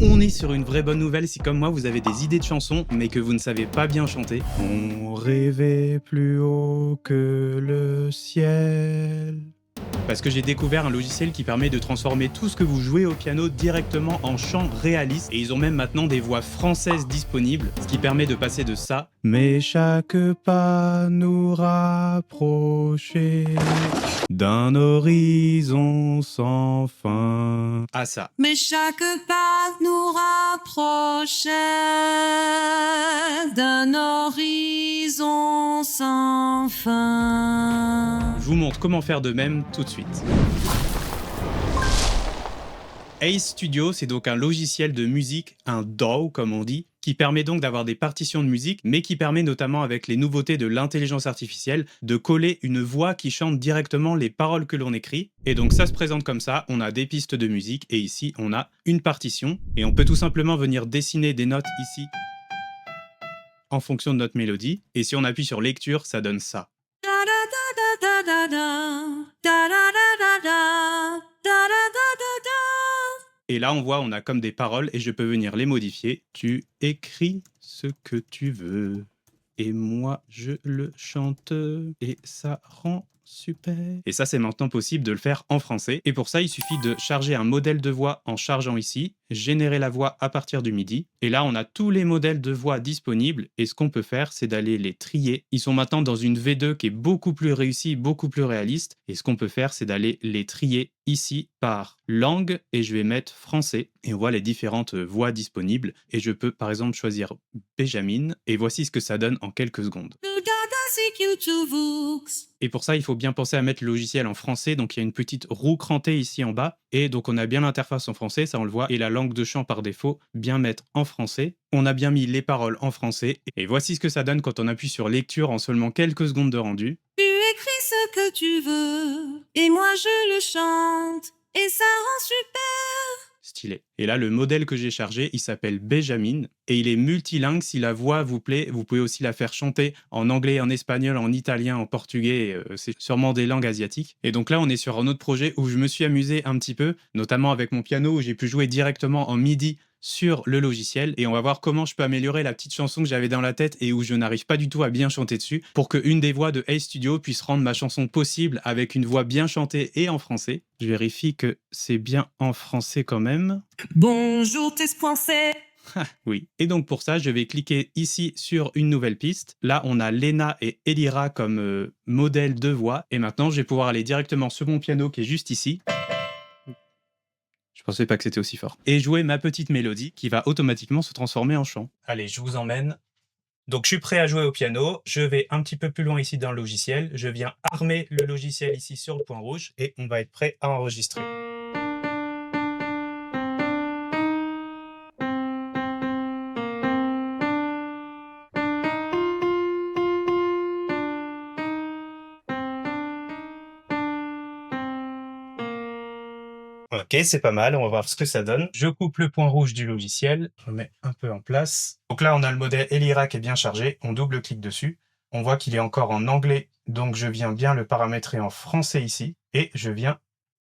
On est sur une vraie bonne nouvelle si comme moi vous avez des idées de chansons mais que vous ne savez pas bien chanter. On rêvait plus haut que le ciel. Parce que j'ai découvert un logiciel qui permet de transformer tout ce que vous jouez au piano directement en chant réaliste. Et ils ont même maintenant des voix françaises disponibles, ce qui permet de passer de ça. Mais chaque pas nous rapprochait d'un horizon sans fin. À ça. Mais chaque pas nous rapprochait d'un horizon sans fin. Je vous montre comment faire de même tout de suite. Ace Studio, c'est donc un logiciel de musique, un DAW comme on dit, qui permet donc d'avoir des partitions de musique, mais qui permet notamment avec les nouveautés de l'intelligence artificielle de coller une voix qui chante directement les paroles que l'on écrit. Et donc ça se présente comme ça, on a des pistes de musique et ici on a une partition. Et on peut tout simplement venir dessiner des notes ici en fonction de notre mélodie. Et si on appuie sur lecture, ça donne ça. Et là, on voit, on a comme des paroles et je peux venir les modifier. Tu écris ce que tu veux et moi, je le chante et ça rend super. Et ça, c'est maintenant possible de le faire en français. Et pour ça, il suffit de charger un modèle de voix en chargeant ici, générer la voix à partir du MIDI. Et là, on a tous les modèles de voix disponibles. Et ce qu'on peut faire, c'est d'aller les trier. Ils sont maintenant dans une V2 qui est beaucoup plus réussie, beaucoup plus réaliste. Et ce qu'on peut faire, c'est d'aller les trier ici par langue. Et je vais mettre français. Et on voit les différentes voix disponibles. Et je peux, par exemple, choisir Benjamin. Et voici ce que ça donne en quelques secondes. Et pour ça, il faut bien penser à mettre le logiciel en français. Donc, il y a une petite roue crantée ici en bas. Et donc, on a bien l'interface en français, ça on le voit. Et la langue de chant par défaut, bien mettre en français. On a bien mis les paroles en français. Et voici ce que ça donne quand on appuie sur lecture en seulement quelques secondes de rendu. Tu écris ce que tu veux, et moi je le chante, et ça rend super. Stylé. Et là, le modèle que j'ai chargé, il s'appelle Benjamin et il est multilingue. Si la voix vous plaît, vous pouvez aussi la faire chanter en anglais, en espagnol, en italien, en portugais. C'est sûrement des langues asiatiques. Et donc là, on est sur un autre projet où je me suis amusé un petit peu, notamment avec mon piano où j'ai pu jouer directement en MIDI sur le logiciel et on va voir comment je peux améliorer la petite chanson que j'avais dans la tête et où je n'arrive pas du tout à bien chanter dessus pour qu'une des voix de Ace Studio puisse rendre ma chanson possible avec une voix bien chantée et en français. Je vérifie que c'est bien en français quand même. Bonjour tes français. Oui. Et donc pour ça, je vais cliquer ici sur une nouvelle piste. Là, on a Lena et Elira comme modèle de voix. Et maintenant, je vais pouvoir aller directement sur mon piano qui est juste ici. Je pensais pas que c'était aussi fort. Et jouer ma petite mélodie qui va automatiquement se transformer en chant. Allez, je vous emmène. Donc je suis prêt à jouer au piano. Je vais un petit peu plus loin ici dans le logiciel. Je viens armer le logiciel ici sur le point rouge et on va être prêt à enregistrer. Ok, c'est pas mal, on va voir ce que ça donne. Je coupe le point rouge du logiciel, je remets un peu en place. Donc là, on a le modèle Elira qui est bien chargé, on double-clique dessus. On voit qu'il est encore en anglais, donc je viens bien le paramétrer en français ici. Et je viens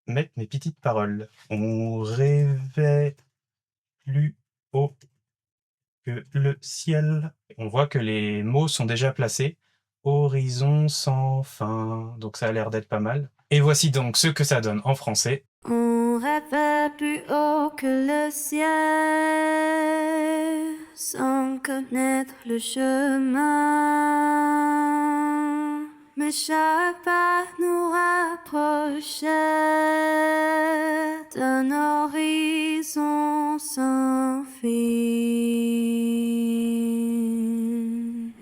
mettre mes petites paroles. On rêvait plus haut que le ciel. On voit que les mots sont déjà placés. Horizon sans fin, donc ça a l'air d'être pas mal. Et voici donc ce que ça donne en français. On rêvait plus haut que le ciel, sans connaître le chemin. Mais chaque pas nous rapprochait d'un horizon sans fin.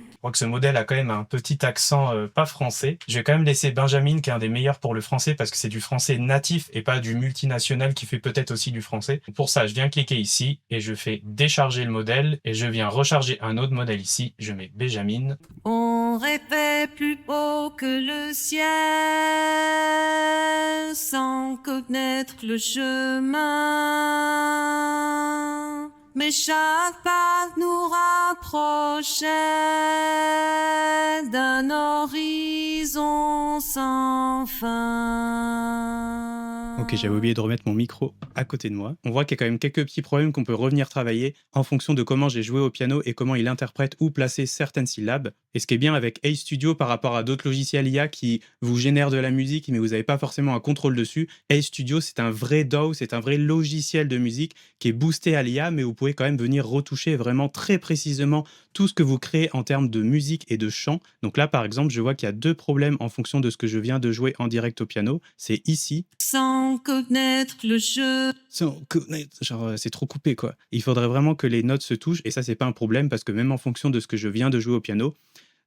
Je crois que ce modèle a quand même un petit accent pas français. Je vais quand même laisser Benjamin qui est un des meilleurs pour le français parce que c'est du français natif et pas du multinational qui fait peut-être aussi du français. Pour ça, je viens cliquer ici et je fais décharger le modèle et je viens recharger un autre modèle ici. Je mets Benjamin. On rêvait plus haut que le ciel, sans connaître le chemin. Mais chaque pas nous rapprochait d'un horizon sans fin. Ok, Ok, j'avais oublié de remettre mon micro à côté de moi. On voit qu'il y a quand même quelques petits problèmes qu'on peut revenir travailler en fonction de comment j'ai joué au piano et comment il interprète ou placer certaines syllabes. Et ce qui est bien avec Ace Studio par rapport à d'autres logiciels IA qui vous génèrent de la musique mais vous n'avez pas forcément un contrôle dessus, Ace Studio c'est un vrai DAW, c'est un vrai logiciel de musique qui est boosté à l'IA, mais vous pouvez quand même venir retoucher vraiment très précisément tout ce que vous créez en termes de musique et de chant. Donc là, par exemple, je vois qu'il y a 2 problèmes en fonction de ce que je viens de jouer en direct au piano. C'est ici. Sans connaître le jeu. Sans connaître, genre, c'est trop coupé, quoi. Il faudrait vraiment que les notes se touchent et ça, c'est pas un problème parce que même en fonction de ce que je viens de jouer au piano,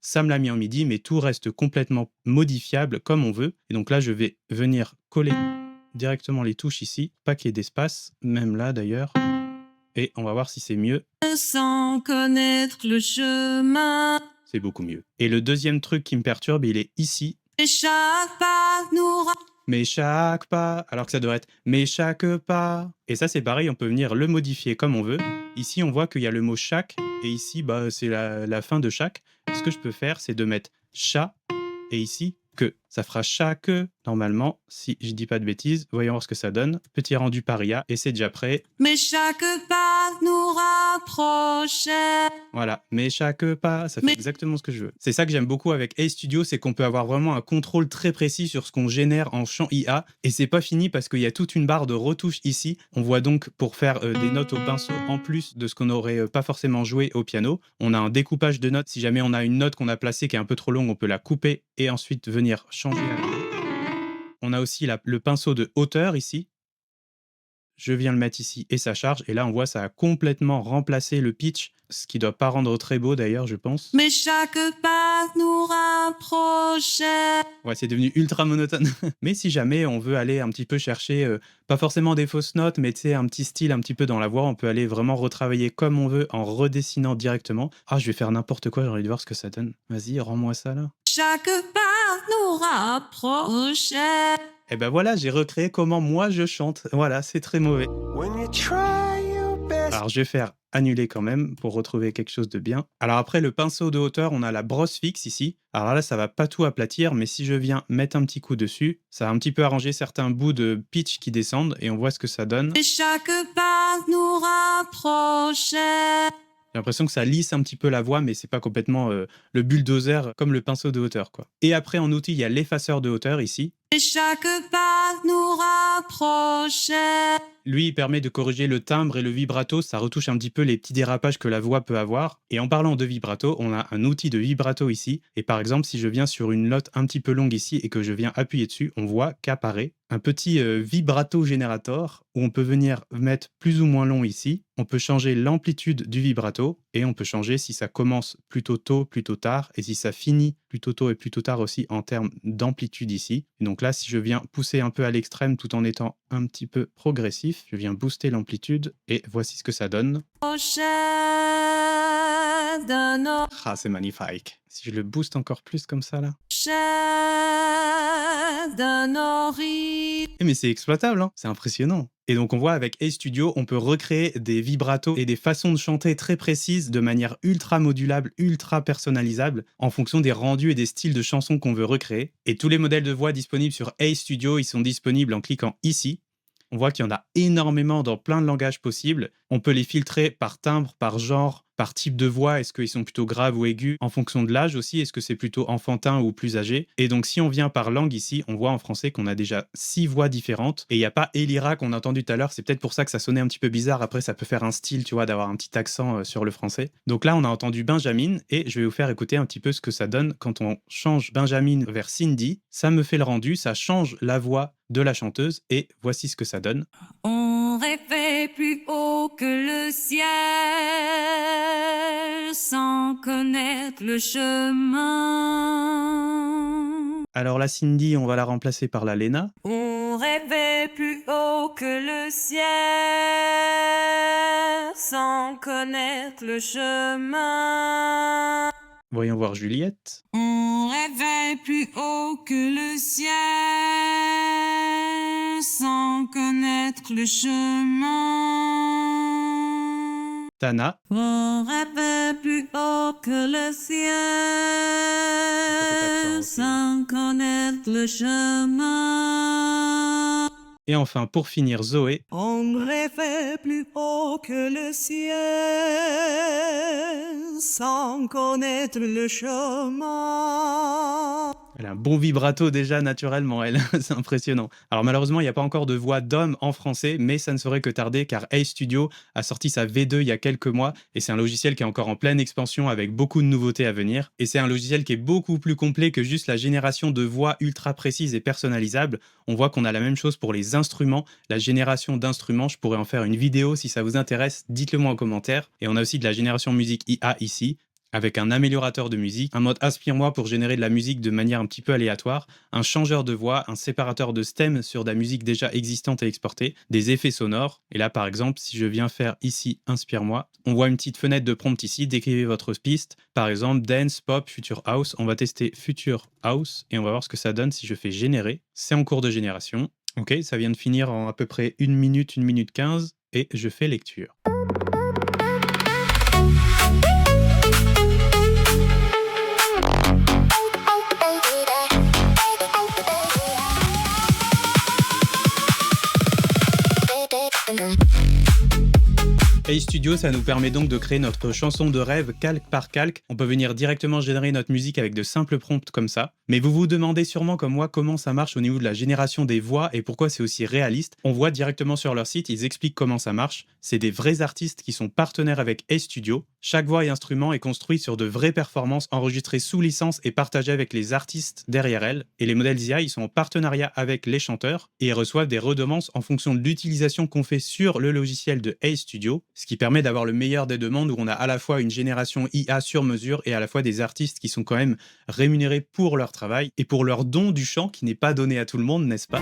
ça me l'a mis en MIDI, mais tout reste complètement modifiable comme on veut. Et donc là, je vais venir coller directement les touches ici, pas qu'il y ait d'espace, même là d'ailleurs. Et on va voir si c'est mieux. Sans connaître le chemin. C'est beaucoup mieux. Et le deuxième truc qui me perturbe, il est ici. Et chaque pas nous Mais chaque pas, alors que ça devrait être mais chaque pas. Et ça, c'est pareil, on peut venir le modifier comme on veut. Ici, on voit qu'il y a le mot chaque, et ici, bah, c'est la fin de chaque. Ce que je peux faire, c'est de mettre chat, et ici, que. Ça fera chaque, normalement, si je dis pas de bêtises. Voyons voir ce que ça donne. Petit rendu par IA, et c'est déjà prêt. Mais chaque pas nous rapprochait. Voilà, mais chaque pas, ça fait exactement ce que je veux. C'est ça que j'aime beaucoup avec Ace Studio, c'est qu'on peut avoir vraiment un contrôle très précis sur ce qu'on génère en chant IA. Et c'est pas fini parce qu'il y a toute une barre de retouches ici. On voit donc pour faire des notes au pinceau en plus de ce qu'on n'aurait pas forcément joué au piano. On a un découpage de notes. Si jamais on a une note qu'on a placée qui est un peu trop longue, on peut la couper et ensuite venir changer. On a aussi le pinceau de hauteur ici. Je viens le mettre ici et ça charge. Et là, on voit ça a complètement remplacé le pitch, ce qui doit pas rendre très beau d'ailleurs, je pense. Mais chaque pas nous rapprochait. Ouais, c'est devenu ultra monotone. Mais si jamais on veut aller un petit peu chercher, pas forcément des fausses notes, mais tu sais, un petit style un petit peu dans la voix, on peut aller vraiment retravailler comme on veut en redessinant directement. Ah, je vais faire n'importe quoi, j'ai envie de voir ce que ça donne. Vas-y, rends-moi ça là. Chaque pas nous rapprochait. Et ben voilà, j'ai recréé comment moi je chante. Voilà, c'est très mauvais. Alors je vais faire annuler quand même pour retrouver quelque chose de bien. Alors après le pinceau de hauteur, on a la brosse fixe ici. Alors là, ça va pas tout aplatir, mais si je viens mettre un petit coup dessus, ça va un petit peu arranger certains bouts de pitch qui descendent et on voit ce que ça donne. Et chaque pas nous rapprochait. J'ai l'impression que ça lisse un petit peu la voix, mais c'est pas complètement le bulldozer comme le pinceau de hauteur, quoi. Et après, en outil, il y a l'effaceur de hauteur ici. Et chaque pas nous rapprochait. Lui, il permet de corriger le timbre et le vibrato. Ça retouche un petit peu les petits dérapages que la voix peut avoir. Et en parlant de vibrato, on a un outil de vibrato ici. Et par exemple, si je viens sur une note un petit peu longue ici et que je viens appuyer dessus, on voit qu'apparaît un petit vibrato générateur où on peut venir mettre plus ou moins long ici. On peut changer l'amplitude du vibrato et on peut changer si ça commence plutôt tôt, plutôt tard et si ça finit plutôt tôt et plutôt tard aussi en termes d'amplitude ici. Et donc là, si je viens pousser un peu à l'extrême tout en étant un petit peu progressif, je viens booster l'amplitude et voici ce que ça donne. Ah, c'est magnifique. Si je le booste encore plus comme ça là. Mais c'est exploitable, hein, c'est impressionnant. Et donc on voit avec Ace Studio, on peut recréer des vibratos et des façons de chanter très précises de manière ultra modulable, ultra personnalisable en fonction des rendus et des styles de chansons qu'on veut recréer. Et tous les modèles de voix disponibles sur Ace Studio, ils sont disponibles en cliquant ici. On voit qu'il y en a énormément dans plein de langages possibles. On peut les filtrer par timbre, par genre, par type de voix. Est-ce qu'ils sont plutôt graves ou aigus? En fonction de l'âge aussi, est-ce que c'est plutôt enfantin ou plus âgé? Et donc, si on vient par langue ici, on voit en français qu'on a déjà 6 voix différentes. Et il n'y a pas Elira qu'on a entendu tout à l'heure. C'est peut-être pour ça que ça sonnait un petit peu bizarre. Après, ça peut faire un style, tu vois, d'avoir un petit accent sur le français. Donc là, on a entendu Benjamin et je vais vous faire écouter un petit peu ce que ça donne quand on change Benjamin vers Cindy. Ça me fait le rendu, ça change la voix de la chanteuse et voici ce que ça donne. On rêvait plus haut que le ciel sans connaître le chemin. Alors la Cindy, on va la remplacer par la Lena. On rêvait plus haut que le ciel sans connaître le chemin. Voyons voir Juliette. On rêvait plus haut que le ciel sans connaître le chemin. Tana. On rêvait plus haut que le ciel sans connaître le chemin. Et enfin, pour finir, Zoé. On rêvait plus haut que le ciel sans connaître le chemin. Elle a un bon vibrato déjà naturellement, elle, c'est impressionnant. Alors malheureusement, il n'y a pas encore de voix d'homme en français, mais ça ne saurait que tarder car Ace Studio a sorti sa V2 il y a quelques mois et c'est un logiciel qui est encore en pleine expansion avec beaucoup de nouveautés à venir. Et c'est un logiciel qui est beaucoup plus complet que juste la génération de voix ultra précises et personnalisables. On voit qu'on a la même chose pour les instruments, la génération d'instruments. Je pourrais en faire une vidéo si ça vous intéresse, dites-le moi en commentaire. Et on a aussi de la génération musique IA ici, avec un améliorateur de musique, un mode Inspire-moi pour générer de la musique de manière un petit peu aléatoire, un changeur de voix, un séparateur de stem sur de la musique déjà existante et exportée, des effets sonores. Et là, par exemple, si je viens faire ici Inspire-moi, on voit une petite fenêtre de prompt ici, décrivez votre piste. Par exemple, Dance, Pop, Future House. On va tester Future House et on va voir ce que ça donne si je fais générer. C'est en cours de génération. Ok, ça vient de finir en à peu près 1 minute 15 et je fais lecture. Ace Studio, ça nous permet donc de créer notre chanson de rêve calque par calque. On peut venir directement générer notre musique avec de simples prompts comme ça. Mais vous vous demandez sûrement comme moi comment ça marche au niveau de la génération des voix et pourquoi c'est aussi réaliste. On voit directement sur leur site, ils expliquent comment ça marche. C'est des vrais artistes qui sont partenaires avec Ace Studio. Chaque voix et instrument est construit sur de vraies performances enregistrées sous licence et partagées avec les artistes derrière elles. Et les modèles IA, ils sont en partenariat avec les chanteurs et ils reçoivent des redevances en fonction de l'utilisation qu'on fait sur le logiciel de Ace Studio, ce qui permet d'avoir le meilleur des deux mondes où on a à la fois une génération IA sur mesure et à la fois des artistes qui sont quand même rémunérés pour leur travail et pour leur don du chant qui n'est pas donné à tout le monde, n'est-ce pas ?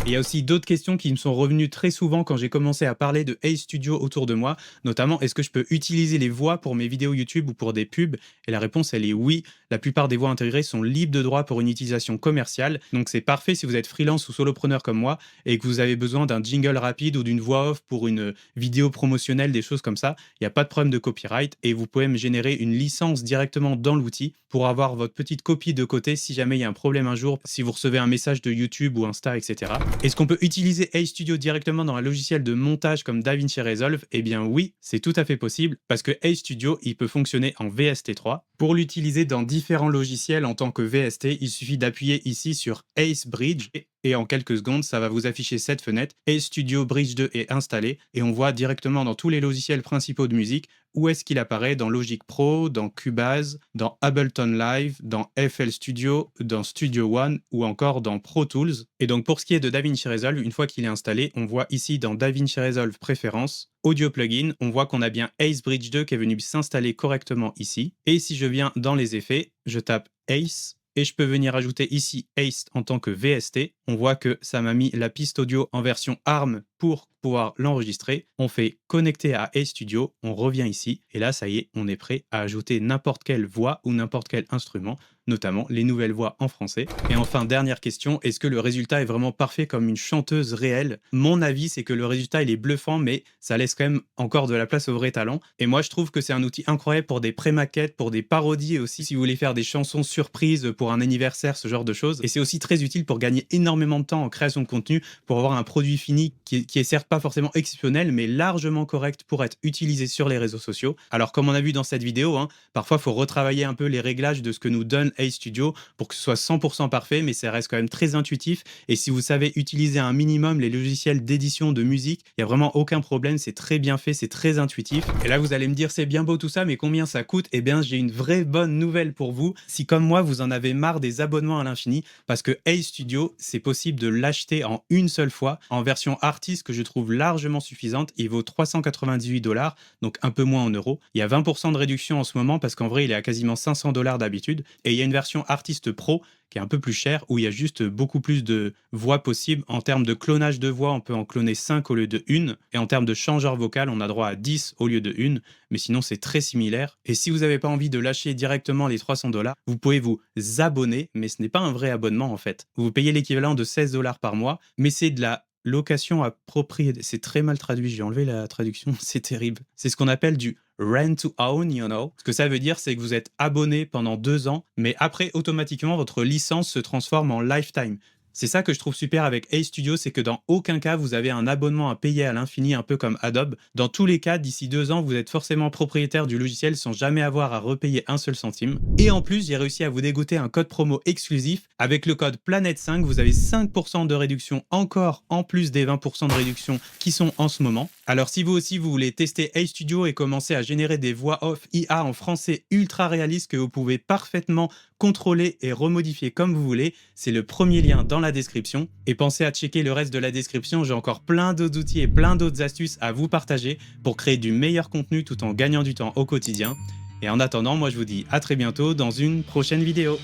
Et il y a aussi d'autres questions qui me sont revenues très souvent quand j'ai commencé à parler de Ace Studio autour de moi, notamment est-ce que je peux utiliser les voix pour mes vidéos YouTube ou pour des pubs? Et la réponse elle est oui, la plupart des voix intégrées sont libres de droit pour une utilisation commerciale, donc c'est parfait si vous êtes freelance ou solopreneur comme moi et que vous avez besoin d'un jingle rapide ou d'une voix off pour une vidéo promotionnelle, des choses comme ça, il n'y a pas de problème de copyright et vous pouvez me générer une licence directement dans l'outil pour avoir votre petite copie de côté si jamais il y a un problème un jour, si vous recevez un message de YouTube ou Insta, etc. Est-ce qu'on peut utiliser Ace Studio directement dans un logiciel de montage comme DaVinci Resolve? Eh bien oui, c'est tout à fait possible parce que Ace Studio, il peut fonctionner en VST3. Pour l'utiliser dans différents logiciels en tant que VST, il suffit d'appuyer ici sur Ace Bridge et en quelques secondes, ça va vous afficher cette fenêtre. Ace Studio Bridge 2 est installé et on voit directement dans tous les logiciels principaux de musique où est-ce qu'il apparaît dans Logic Pro, dans Cubase, dans Ableton Live, dans FL Studio, dans Studio One ou encore dans Pro Tools. Et donc pour ce qui est de DaVinci Resolve, une fois qu'il est installé, on voit ici dans DaVinci Resolve Préférences, Audio Plugin, on voit qu'on a bien Ace Bridge 2 qui est venu s'installer correctement ici. Et si je viens dans les effets, je tape Ace, et je peux venir ajouter ici Ace en tant que VST. On voit que ça m'a mis la piste audio en version ARM pour pouvoir l'enregistrer. On fait connecter à Ace Studio, on revient ici, et là, ça y est, on est prêt à ajouter n'importe quelle voix ou n'importe quel instrument, notamment les nouvelles voix en français. Et enfin, dernière question, est-ce que le résultat est vraiment parfait comme une chanteuse réelle? Mon avis, c'est que le résultat, il est bluffant, mais ça laisse quand même encore de la place au vrai talent. Et moi, je trouve que c'est un outil incroyable pour des pré-maquettes, pour des parodies et aussi si vous voulez faire des chansons surprises pour un anniversaire, ce genre de choses. Et c'est aussi très utile pour gagner énormément de temps en création de contenu, pour avoir un produit fini qui est certes pas forcément exceptionnel, mais largement correct pour être utilisé sur les réseaux sociaux. Alors, comme on a vu dans cette vidéo, parfois, il faut retravailler un peu les réglages de ce que nous donne Ace Studio pour que ce soit 100% parfait, mais ça reste quand même très intuitif. Et si vous savez utiliser un minimum les logiciels d'édition de musique, il n'y a vraiment aucun problème, c'est très bien fait, c'est très intuitif. Et là, vous allez me dire, c'est bien beau tout ça, mais combien ça coûte? Eh bien, j'ai une vraie bonne nouvelle pour vous. Si comme moi, vous en avez marre des abonnements à l'infini, parce que Ace Studio, c'est possible de l'acheter en une seule fois, en version artiste que je trouve largement suffisante. Il vaut 398$, donc un peu moins en euros. Il y a 20% de réduction en ce moment, parce qu'en vrai, il est à quasiment 500$ d'habitude. Et il y a une version artiste pro qui est un peu plus chère, où il y a juste beaucoup plus de voix possibles. En termes de clonage de voix, on peut en cloner 5 au lieu de 1. Et en termes de changeur vocal, on a droit à 10 au lieu de 1. Mais sinon, c'est très similaire. Et si vous n'avez pas envie de lâcher directement les 300$, vous pouvez vous abonner, mais ce n'est pas un vrai abonnement en fait. Vous payez l'équivalent de 16$ par mois, mais c'est de la location à propriété. C'est très mal traduit, j'ai enlevé la traduction, c'est terrible. C'est ce qu'on appelle du rent to own, you know. Ce que ça veut dire, c'est que vous êtes abonné pendant 2 ans, mais après, automatiquement, votre licence se transforme en lifetime. C'est ça que je trouve super avec AI Studio, c'est que dans aucun cas vous avez un abonnement à payer à l'infini, un peu comme Adobe. Dans tous les cas, d'ici 2 ans, vous êtes forcément propriétaire du logiciel sans jamais avoir à repayer un seul centime. Et en plus, j'ai réussi à vous dégoter un code promo exclusif. Avec le code PLANET5, vous avez 5% de réduction encore, en plus des 20% de réduction qui sont en ce moment. Alors si vous aussi vous voulez tester AI Studio et commencer à générer des voix off IA en français ultra réalistes que vous pouvez parfaitement contrôler et remodifier comme vous voulez, c'est le premier lien dans la description. Et pensez à checker le reste de la description, j'ai encore plein d'autres outils et plein d'autres astuces à vous partager pour créer du meilleur contenu tout en gagnant du temps au quotidien. Et en attendant, moi je vous dis à très bientôt dans une prochaine vidéo.